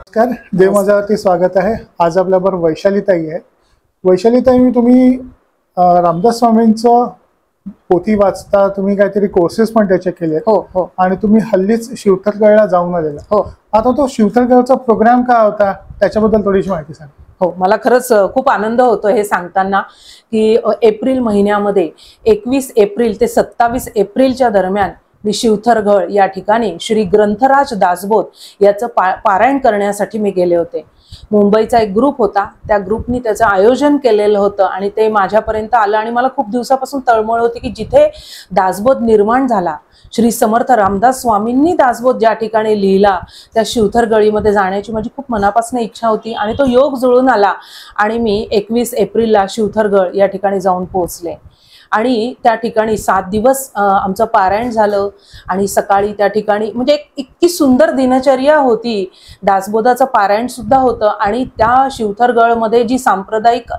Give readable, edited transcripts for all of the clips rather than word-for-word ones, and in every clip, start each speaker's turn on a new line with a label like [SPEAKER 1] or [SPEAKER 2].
[SPEAKER 1] नमस्कार, देव माझ्यावरती स्वागत आहे। आज आपल्याबरोबर वैशालीताई आहे। वैशालीताई, तुम्ही रामदास स्वामींचं पोथी वाचता, तुम्ही काहीतरी कोर्सेस पण त्याचे केले
[SPEAKER 2] हो
[SPEAKER 1] आणि तुम्ही हल्लीच शिवथरगडला जाऊन आलेला।
[SPEAKER 2] हो
[SPEAKER 1] आता तो शिवथरगडचा प्रोग्राम काय होता त्याच्याबद्दल थोडीशी माहिती सांगा।
[SPEAKER 2] हो, मला खरंच खूप आनंद होतो हे सांगताना की एप्रिल महिन्यामध्ये 21 एप्रिल ते 27 एप्रिलच्या दरम्यान मी शिवथरगड या ठिकाणी श्री ग्रंथराज दासबोध याचं पारायण करण्यासाठी मी गेले होते। मुंबईचा एक ग्रुप होता, त्या ग्रुपनी त्याचं आयोजन केलेलं होतं आणि ते माझ्यापर्यंत आलं आणि मला खूप दिवसापासून तळमळ होती की जिथे दासबोध निर्माण झाला, श्री समर्थ रामदास स्वामींनी दासबोध ज्या ठिकाणी लिहिला त्या शिवथरगडीमध्ये जाण्याची माझी खूप मनापासून इच्छा होती आणि तो योग जुळून आला आणि मी 21 एप्रिलला शिवथरगड या ठिकाणी जाऊन पोहोचले आणि त्या ठिकाणी 7 दिवस आमचं पारायण झालं आणि सकाळी त्या ठिकाणी म्हणजे इतकी सुंदर दिनचर्या होती। दासबोधाचं पारायण सुद्धा होतं आणि त्या शिवथरगडमध्ये जी सांप्रदायिक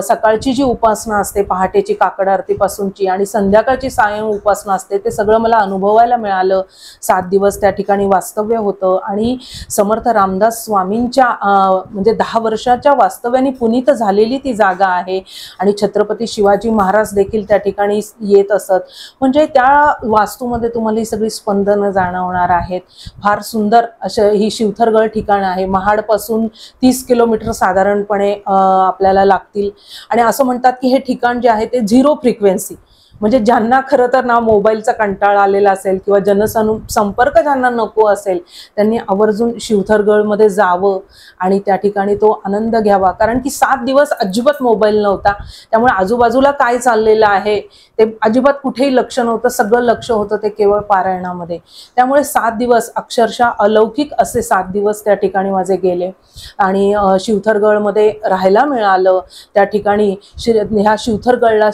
[SPEAKER 2] सकाळची जी उपासना असते, पहाटेची काकड आरतीपासूनची आणि संध्याकाळची सायं उपासना असते, ते सगळं मला अनुभवायला मिळालं। 7 दिवस त्या ठिकाणी वास्तव्य होतं आणि समर्थ रामदास स्वामींच्या म्हणजे 10 वर्षाच्या वास्तव्याने पुनीत झालेली ती जागा आहे आणि छत्रपती शिवाजी महाराज देखील त्या ठिकाणी येत असत। म्हणजे त्या वास्तूमध्ये तुम्हाला ही सगळी स्पंदनं जाणवणार आहेत। फार सुंदर अशा ही शिवथरगड ठिकाण आहे। महाड पासून 30 किलोमीटर साधारणपणे आपल्याला लागतील आणि असं म्हणतात की हे ठिकाण जे आहे ते 0 फ्रिक्वेन्सी, म्हणजे ज्यांना खरं तर ना मोबाईलचा कंटाळा आलेला असेल किंवा जनसंपर्क ज्यांना नको असेल त्यांनी आवर्जून शिवथरगडमध्ये जावं आणि त्या ठिकाणी तो आनंद घ्यावा। कारण की 7 दिवस अजिबात मोबाईल नव्हता, त्यामुळे आजूबाजूला काय चाललेलं आहे ते अजिबात कुठेही लक्ष नव्हतं, सगळं लक्ष होतं ते केवळ पारायणामध्ये। त्यामुळे 7 दिवस अक्षरशः अलौकिक असे 7 दिवस त्या ठिकाणी माझे गेले आणि शिवथरगडमध्ये राहायला मिळालं। त्या ठिकाणी ह्या शिवथरगडला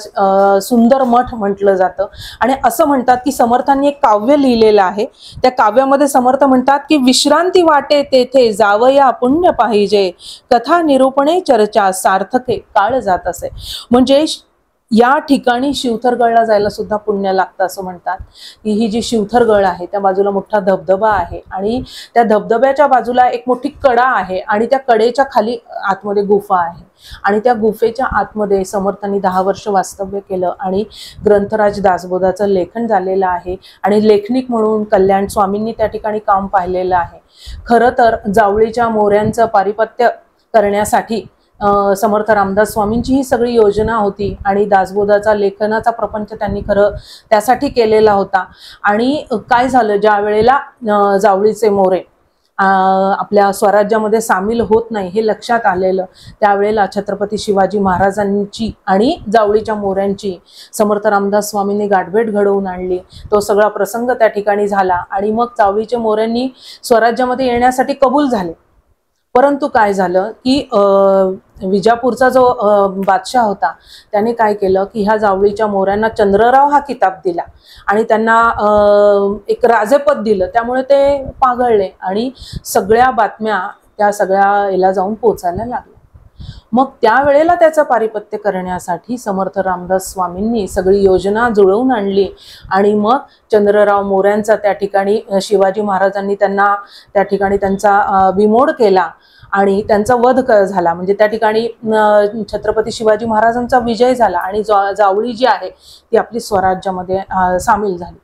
[SPEAKER 2] सुंदर मठ म्हटलं जातं आणि असं म्हणतात की समर्थांनी एक काव्य लिहिलेलं आहे। त्या काव्यामध्ये समर्थ म्हणतात की विश्रांती वाटे तेथे जावया पुण्य पाहिजे, कथा निरूपणे चर्चा सार्थके काळ जात असे। म्हणजे या ठिकाणी शिवथरगडला जायला सुद्धा पुण्य लागतं असं म्हणतात। की ही जी शिवथरगड आहे त्या बाजूला मोठा धबधबा आहे आणि त्या धबधब्याच्या बाजूला एक मोठी कडा आहे आणि त्या कडेच्या खाली आतमध्ये गुफा आहे आणि त्या गुफेच्या आतमध्ये समर्थांनी 10 वर्ष वास्तव्य केलं आणि ग्रंथराज दासबोधाचं लेखन झालेलं आहे आणि लेखनिक म्हणून कल्याण स्वामींनी त्या ठिकाणी काम पाहिलेलं आहे। खरं तर जावळीच्या मोऱ्यांचं पारिपत्य करण्यासाठी समर्थ रामदास स्वामींची ही सगळी योजना होती आणि दासबोधाचा लेखनाचा प्रपंच त्यांनी खरं त्यासाठी केलेला होता। आणि काय झालं, ज्या वेळेला जावळीचे मोरे आपल्या स्वराज्यामध्ये सामील होत नाही हे लक्षात आलेलं, त्यावेळेला छत्रपती शिवाजी महाराजांची आणि जावळीच्या मोऱ्यांची समर्थ रामदास स्वामींनी गाठभेट घडवून आणली। तो सगळा प्रसंग त्या ठिकाणी झाला आणि मग जावळीच्या मोऱ्यांनी स्वराज्यामध्ये येण्यासाठी कबूल झाले। परंतु काय झालं की विजापूरचा जो बादशाह होता त्याने काय केलं की ह्या जावळीच्या मोऱ्यांना चंद्रराव हा किताब दिला आणि त्यांना एक राजेपद दिलं, त्यामुळे ते पागळले आणि सगळ्या बातम्या त्या सगळ्या याला जाऊन पोचायला लागल्या। मग त्यावेळेला त्याचं पारिपत्य करण्यासाठी समर्थ रामदास स्वामींनी सगळी योजना जुळवून आणली आणि मग चंद्रराव मोऱ्यांचा त्या ठिकाणी शिवाजी महाराजांनी त्यांना त्या ठिकाणी त्यांचा बिमोड केला आणि त्यांचा वध झाला। म्हणजे त्या ठिकाणी छत्रपती शिवाजी महाराजांचा विजय झाला आणि जावळी जी आहे ती आपली स्वराज्यामध्ये सामील झाली।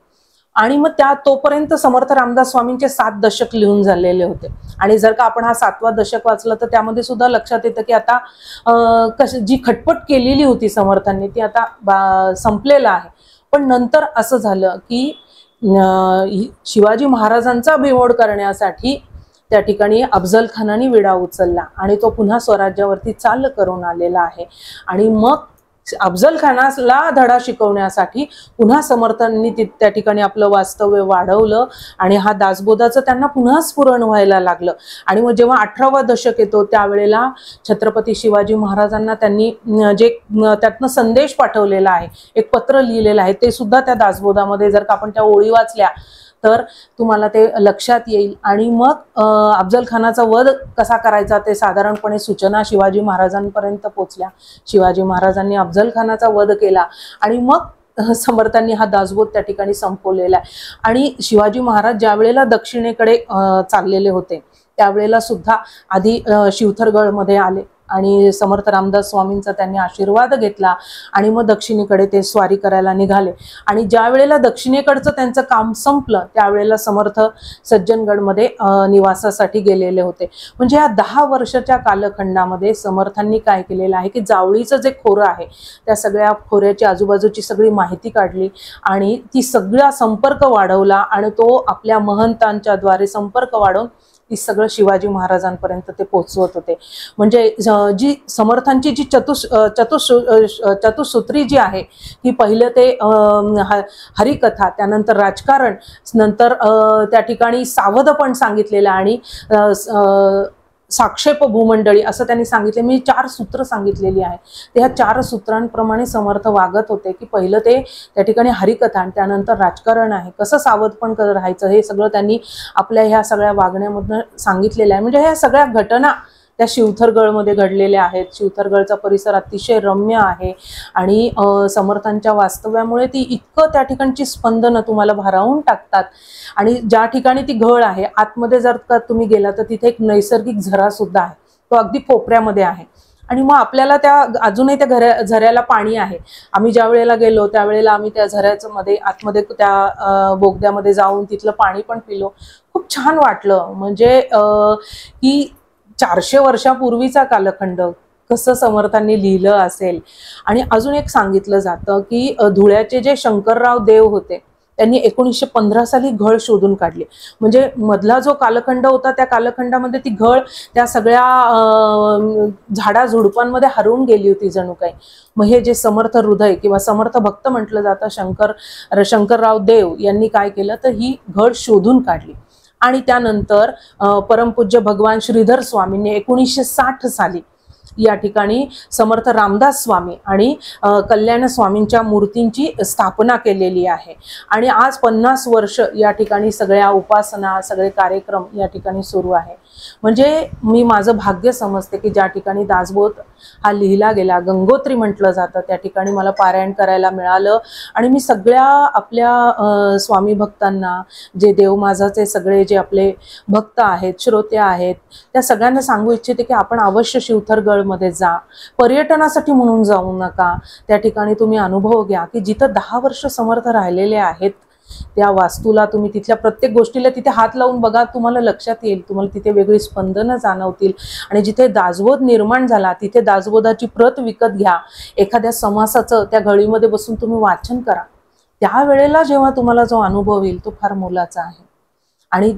[SPEAKER 2] आणि मग त्या तोपर्यंत समर्थ रामदास स्वामींचे 7 दशक लिहून झालेले होते आणि जर का आपण हा 7वा दशक वाचलं तर त्यामध्ये सुद्धा लक्षात येतं की आता जी खटपट केलेली होती समर्थांनी ती आता संपलेलं आहे। पण नंतर असं झालं की शिवाजी महाराजांचा बिमोड करण्यासाठी त्या ठिकाणी अफजल खानाने विडा उचलला आणि तो पुन्हा स्वराज्यावरती चाल करून आलेला आहे आणि मग अफजल खानाला धडा शिकवण्यासाठी पुन्हा समर्थांनी त्या ठिकाणी आपलं वास्तव्य वाढवलं आणि हा दासबोधाचं त्यांना पुन्हा स्फुरण व्हायला लागलं। आणि मग जेव्हा 18वा दशक येतो त्यावेळेला छत्रपती शिवाजी महाराजांना त्यांनी जे त्यातनं संदेश पाठवलेला आहे, एक पत्र लिहिलेलं आहे, ते सुद्धा त्या दासबोधामध्ये जर का आपण त्या ओळी वाचल्या तर तुम्हाला ते लक्षात येईल। आणि मग अफजल खानाचा वध कसा करायचा ते साधारणपणे सूचना शिवाजी महाराजांपर्यंत पोहोचल्या। शिवाजी महाराजांनी अफजल खानाचा वध केला आणि मग समर्थांनी हा दासबोध त्या ठिकाणी संपवलेला आहे. आणि शिवाजी महाराज ज्या वेळेला दक्षिणेकडे चाललेले होते त्यावेळेला सुद्धा आधी शिवथरगडमध्ये आले आणि समर्थ रामदास स्वामींचा त्यांनी आशीर्वाद घेतला आणि मग दक्षिणेकडे ते स्वारी करायला निघाले. आणि ज्या वेळेला दक्षिणेकडचं त्यांचं काम संपलं त्यावेळेला समर्थ सज्जनगडमध्ये निवासासाठी गेलेले होते. म्हणजे या 10 वर्षाच्या कालखंडामध्ये समर्थांनी काय केलेलं आहे की जावळीचं जे खोरं आहे त्या सगळ्या खोऱ्याची आजूबाजूची सगळी माहिती काढली आणि ती सगळा संपर्क वाढवला आणि तो आपल्या महंतांच्या द्वारे संपर्क वाढवून ती सगळं शिवाजी महाराजांपर्यंत ते पोहोचवत होते. म्हणजे जी समर्थांची जी चतुसूत्री जी आहे की पहिलं ते हरिकथा, त्यानंतर राजकारण, नंतर त्या ठिकाणी सावधपण सांगितलेलं आणि साक्षेप भूमंडळी असं त्यांनी सांगितले. मी 4 सूत्र सांगितलेली आहे. ते ह्या 4 सूत्रांप्रमाणे समर्थ वागत होते की पहिलं ते त्या ठिकाणी हरिकथा आणि त्यानंतर राजकारण आहे, कसं सावधपण राहायचं हे सगळं त्यांनी आपल्या ह्या सगळ्या वागण्यामधून सांगितलेलं आहे. म्हणजे ह्या सगळ्या घटना त्या शिवथरगडमध्ये घडलेल्या आहेत. शिवथरगडचा परिसर अतिशय रम्य आहे आणि समर्थांच्या वास्तव्यामुळे ती इतकं त्या ठिकाणची स्पंदनं तुम्हाला भारावून टाकतात. आणि ज्या ठिकाणी ती घळ आहे आतमध्ये जर का तुम्ही गेला तर तिथे एक नैसर्गिक झरा सुद्धा आहे, तो अगदी कोपऱ्यामध्ये आहे. आणि मग आपल्याला त्या अजूनही त्या झऱ्याला पाणी आहे. आम्ही ज्या वेळेला गेलो त्यावेळेला आम्ही त्या झऱ्याचं मध्ये आतमध्ये त्या बोगद्यामध्ये जाऊन तिथलं पाणी पण पिलो. खूप छान वाटलं. म्हणजे की 400 वर्षापूर्वीचा कालखंड कसं समर्थांनी लिहिलं असेल. आणि अजून एक सांगितलं जातं की धुळ्याचे जे शंकरराव देव होते त्यांनी 1915 साली घळ शोधून काढली. म्हणजे मधला जो कालखंड होता त्या कालखंडामध्ये ती घळ त्या सगळ्या झाडाझुडपांमध्ये हरवून गेली होती जणू काही. मग हे जे समर्थ हृदय किंवा समर्थ भक्त म्हटलं जातं शंकरराव देव यांनी काय केलं तर ही घळ शोधून काढली. आणि त्यानंतर परमपूज्य भगवान श्रीधर स्वामींनी 1960 साली या ठिकाणी समर्थ रामदास स्वामी आणि कल्याण स्वामींच्या मूर्तींची स्थापना केलेली आहे. आणि आज 50 वर्ष या ठिकाणी सगळ्या उपासना सगळे कार्यक्रम या ठिकाणी सुरू आहे. म्हणजे मी माझं भाग्य समजते की ज्या ठिकाणी दासबोध हा लिहिला गेला, गंगोत्री म्हटलं जातं, त्या ठिकाणी मला पारायण करायला मिळालं. आणि मी सगळ्या आपल्या स्वामी भक्तांना, जे देवमाझाचे सगळे जे आपले भक्त आहेत, श्रोते आहेत, त्या सगळ्यांना सांगू इच्छिते की आपण अवश्य शिवथरगडमध्ये जा. पर्यटनासाठी म्हणून जाऊ नका. त्या ठिकाणी तुम्ही अनुभव घ्या की जिथं 10 वर्ष समर्थ राहिलेले आहेत त्या वास्तूला तुम्ही तिथल्या प्रत्येक गोष्टीला तिथे हात लावून बघा, तुम्हाला लक्षात येईल. तुम्हाला तिथे वेगळी स्पंदनं जाणवतील. आणि जिथे दासबोध निर्माण झाला तिथे दासबोधाची प्रत विकत घ्या. एखाद्या समासाचं त्या घळीमध्ये बसून तुम्ही वाचन करा. त्यावेळेला जेव्हा तुम्हाला जो अनुभव येईल तो फार मोलाचा आहे. आणि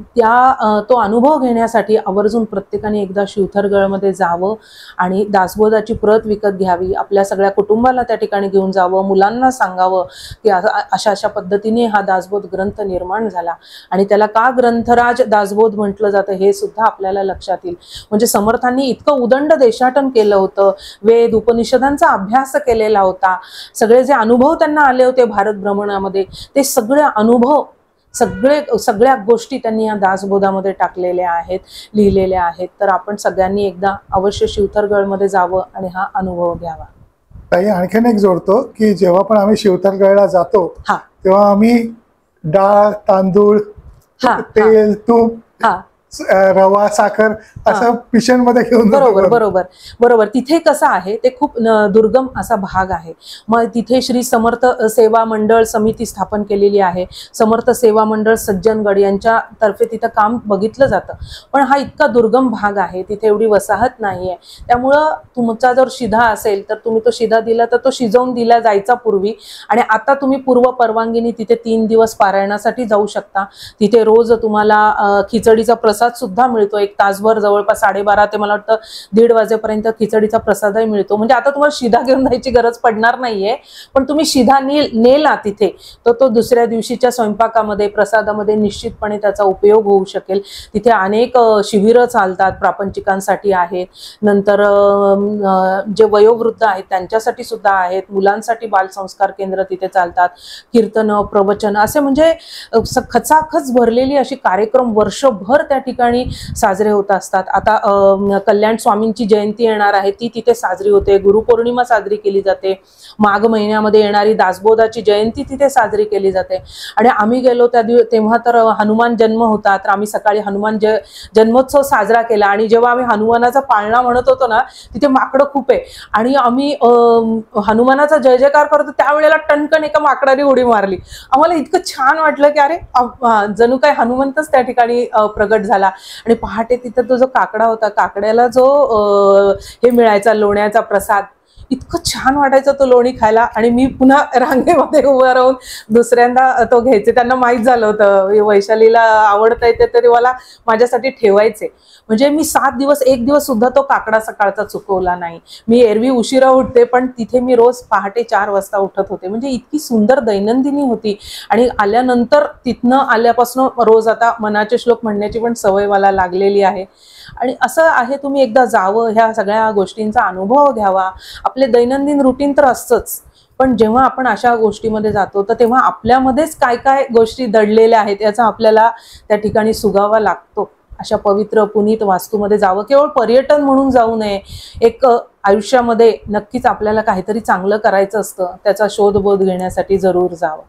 [SPEAKER 2] तो अनुभव घेण्यासाठी आवर्जून प्रत्येकाने एकदा शिवथरगडमध्ये जावं आणि दासबोधाची प्रत विकत घ्यावी. आपल्या सगळ्या कुटुंबाला त्या ठिकाणी घेऊन जावं, मुलांना सांगावं की अशा अशा पद्धतीने हा दासबोध ग्रंथ निर्माण झाला. आणि त्याला का ग्रंथराज दासबोध म्हटलं जातं हे सुद्धा आपल्याला लक्षात येईल. म्हणजे समर्थांनी इतकं उदंड देशाटन केलं होतं, वेद उपनिषदांचा अभ्यास केलेला होता, सगळे जे अनुभव त्यांना आले होते भारत भ्रमणामध्ये ते सगळे अनुभव सगळ्या गोष्टी त्यांनी या दासबोधामध्ये टाकलेल्या आहेत, लिहिलेल्या आहेत. तर आपण सगळ्यांनी एकदा अवश्य शिवथरगडमध्ये जावं आणि हा अनुभव घ्यावा.
[SPEAKER 1] ताई आणखीन एक जोडतो की जेव्हा पण आम्ही शिवथरगडला जातो तेव्हा आम्ही डाळ, तांदूळ, तेल, तूप, रवा, साखर असं पिशनमध्ये घेऊन
[SPEAKER 2] बरोबर बरोबर बरोबर. तिथे कसं आहे ते खूप दुर्गम असा भाग आहे. मग तिथे श्री समर्थ सेवा मंडळ समिती स्थापन केलेली आहे. समर्थ सेवा मंडळ सज्जनगड यांच्या तर्फे तिथं काम बघितलं जातं. पण हा इतका दुर्गम भाग आहे, तिथे एवढी वसाहत नाहीये. त्यामुळं तुमचा जर शिधा असेल तर तुम्ही तो शिधा दिला तर तो शिजवून दिला जायचा पूर्वी. आणि आता तुम्ही पूर्व परवानगीने तिथे 3 दिवस पारायणासाठी जाऊ शकता. तिथे रोज तुम्हाला खिचडीचा प्रसाद सुद्धा मिळतो. 1 तासभर जवळपास 12:30 ते मला वाटतं 1:30 वाजेपर्यंत खिचडीचा प्रसादही मिळतो. म्हणजे आता तुम्हाला शिधा घेऊन जायची गरज पडणार नाहीये. पण तुम्ही शिधा नेला तिथे तर तो दुसऱ्या दिवशीच्या स्वयंपाकामध्ये प्रसादामध्ये निश्चितपणे त्याचा उपयोग होऊ शकेल. तिथे अनेक शिबिरं चालतात, प्रापंचिकांसाठी आहेत, नंतर जे वयोवृद्ध आहेत त्यांच्यासाठी सुद्धा आहेत, मुलांसाठी बालसंस्कार केंद्र तिथे चालतात, कीर्तन, प्रवचन असे म्हणजे खचाखच भरलेली अशी कार्यक्रम वर्षभर त्या ठिकाणी साजरे होत असतात. आता कल्याण स्वामींची जयंती येणार आहे, ती तिथे साजरी होते. गुरुपौर्णिमा साजरी केली जाते. माघ महिन्यामध्ये येणारी दासबोधाची जयंती तिथे साजरी केली जाते. आणि आम्ही गेलो तेव्हा तर हनुमान जन्म होता, तर आम्ही सकाळी हनुमान जन्मोत्सव साजरा केला. आणि जेव्हा आम्ही हनुमानाचा पाळणा म्हणत होतो ना, तिथे माकडं खूप आहे आणि आम्ही हनुमानाचा जय जयकार करतो त्यावेळेला टणकन एका माकडाने उडी मारली. आम्हाला इतकं छान वाटलं की अरे जणू काय हनुमंतच त्या ठिकाणी प्रगट झाला. आणि पहाटे तिथं तो जो काकडा होता, काकड्याला जो हे मिळायचा लोण्याचा प्रसाद, इतकं छान वाटायचं तो लोणी खायला. आणि मी पुन्हा रांगेमध्ये उभं राहून दुसऱ्यांदा तो घ्यायचे. त्यांना माहीत झालं होतं वैशालीला आवडता येते तरी मला माझ्यासाठी ठेवायचे. म्हणजे मी 7 दिवस एक दिवस सुद्धा तो काकडा सकाळचा चुकवला नाही. मी एरवी उशिरा उठते, पण तिथे मी रोज पहाटे 4 वाजता उठत होते. म्हणजे इतकी सुंदर दैनंदिनी होती. आणि आल्यानंतर तिथनं आल्यापासून रोज आता मनाचे श्लोक म्हणण्याची पण सवय मला लागलेली आहे. आणि असं आहे, तुम्ही एकदा जावं, ह्या सगळ्या गोष्टींचा अनुभव घ्यावा. आपले दैनंदिन रुटीन तर असतंच, पण जेव्हा आपण अशा गोष्टीमध्ये जातो तर तेव्हा आपल्यामध्येच काय काय गोष्टी दडलेल्या आहेत याचा आपल्याला त्या ठिकाणी सुगावा लागतो. अशा पवित्र पुनीत वास्तूमध्ये जावं. केवळ पर्यटन म्हणून जाऊ नये. एक आयुष्यामध्ये नक्कीच आपल्याला काहीतरी चांगलं करायचं असतं, त्याचा शोधबोध घेण्यासाठी जरूर जावं.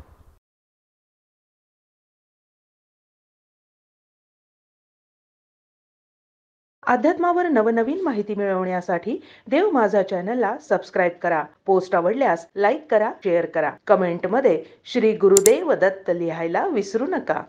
[SPEAKER 3] अध्यात्मावर नवनवीन माहिती मिळवण्यासाठी देव माझा चॅनलला सबस्क्राईब करा. पोस्ट आवडल्यास लाईक करा, शेअर करा. कमेंटमध्ये श्री गुरुदेव दत्त लिहायला विसरू नका.